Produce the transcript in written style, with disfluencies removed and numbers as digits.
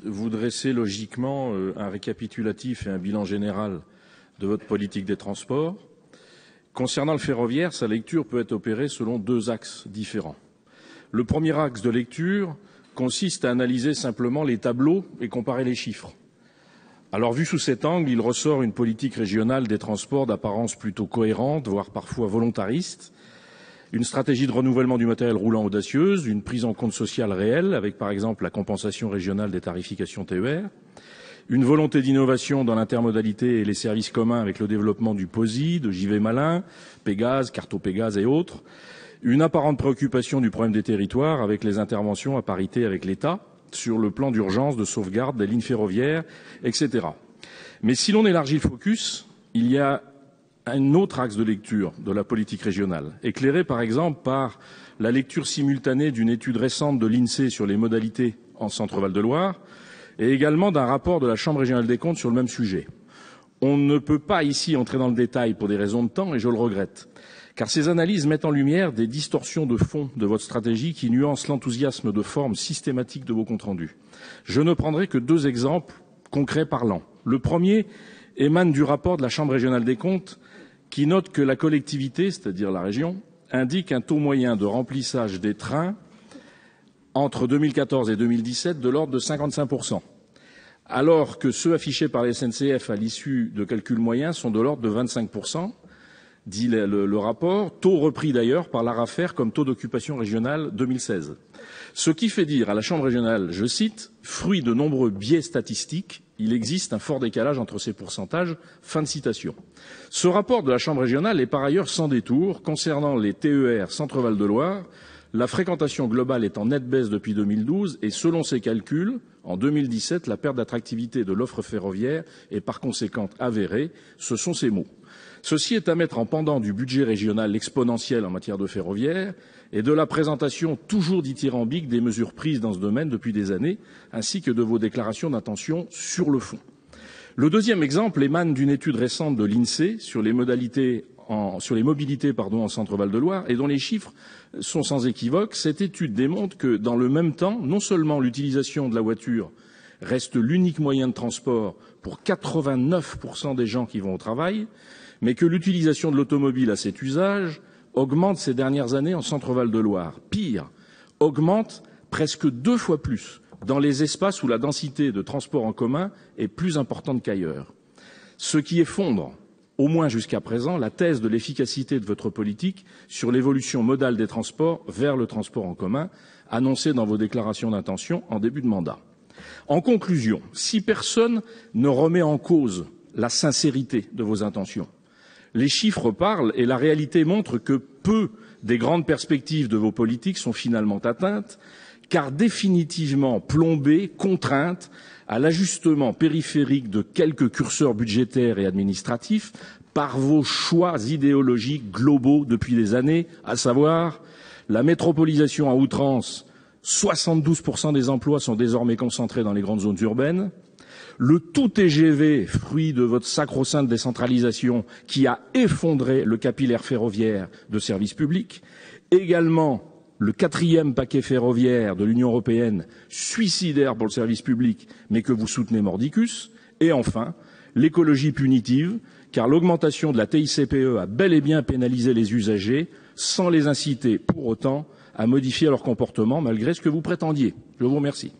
Vous dressez logiquement un récapitulatif et un bilan général de votre politique des transports. Concernant le ferroviaire, sa lecture peut être opérée selon deux axes différents. Le premier axe de lecture consiste à analyser simplement les tableaux et comparer les chiffres. Alors, vu sous cet angle, il ressort une politique régionale des transports d'apparence plutôt cohérente, voire parfois volontariste, une stratégie de renouvellement du matériel roulant audacieuse, une prise en compte sociale réelle, avec par exemple la compensation régionale des tarifications TER, une volonté d'innovation dans l'intermodalité et les services communs avec le développement du POSI, de JV Malin, Pégase, Carto-Pégase et autres, une apparente préoccupation du problème des territoires avec les interventions à parité avec l'État sur le plan d'urgence de sauvegarde des lignes ferroviaires, etc. Mais si l'on élargit le focus, il y a un autre axe de lecture de la politique régionale, éclairé par exemple par la lecture simultanée d'une étude récente de l'INSEE sur les modalités en Centre-Val de Loire et également d'un rapport de la Chambre régionale des comptes sur le même sujet. On ne peut pas ici entrer dans le détail pour des raisons de temps et je le regrette, car ces analyses mettent en lumière des distorsions de fond de votre stratégie qui nuancent l'enthousiasme de forme systématique de vos comptes rendus. Je ne prendrai que deux exemples concrets parlants. Le premier émane du rapport de la Chambre régionale des comptes qui note que la collectivité, c'est-à-dire la région, indique un taux moyen de remplissage des trains entre 2014 et 2017 de l'ordre de 55%, alors que ceux affichés par la SNCF à l'issue de calculs moyens sont de l'ordre de 25%, dit le rapport, taux repris d'ailleurs par l'ARAFER comme taux d'occupation régionale 2016. Ce qui fait dire à la Chambre régionale, je cite, « fruit de nombreux biais statistiques, il existe un fort décalage entre ces pourcentages ». Fin de citation. Ce rapport de la Chambre régionale est par ailleurs sans détour concernant les TER Centre-Val de Loire, la fréquentation globale est en nette baisse depuis 2012 et selon ces calculs, en 2017, la perte d'attractivité de l'offre ferroviaire est par conséquent avérée. Ce sont ces mots. Ceci est à mettre en pendant du budget régional exponentiel en matière de ferroviaire et de la présentation toujours dithyrambique des mesures prises dans ce domaine depuis des années, ainsi que de vos déclarations d'intention sur le fond. Le deuxième exemple émane d'une étude récente de l'INSEE sur les mobilités en Centre-Val de Loire et dont les chiffres sont sans équivoque. Cette étude démontre que, dans le même temps, non seulement l'utilisation de la voiture reste l'unique moyen de transport pour 89% des gens qui vont au travail, mais que l'utilisation de l'automobile à cet usage augmente ces dernières années en Centre-Val de Loire. Pire, augmente presque 2 fois plus dans les espaces où la densité de transport en commun est plus importante qu'ailleurs. Ce qui effondre, au moins jusqu'à présent, la thèse de l'efficacité de votre politique sur l'évolution modale des transports vers le transport en commun, annoncée dans vos déclarations d'intention en début de mandat. En conclusion, si personne ne remet en cause la sincérité de vos intentions, les chiffres parlent et la réalité montre que peu des grandes perspectives de vos politiques sont finalement atteintes, car définitivement plombées, contraintes à l'ajustement périphérique de quelques curseurs budgétaires et administratifs par vos choix idéologiques globaux depuis des années, à savoir la métropolisation à outrance, 72% des emplois sont désormais concentrés dans les grandes zones urbaines, le tout TGV, fruit de votre sacro-sainte décentralisation qui a effondré le capillaire ferroviaire de services publics, également le 4e paquet ferroviaire de l'Union européenne, suicidaire pour le service public, mais que vous soutenez mordicus, et enfin, l'écologie punitive, car l'augmentation de la TICPE a bel et bien pénalisé les usagers, sans les inciter pour autant à modifier leur comportement, malgré ce que vous prétendiez. Je vous remercie.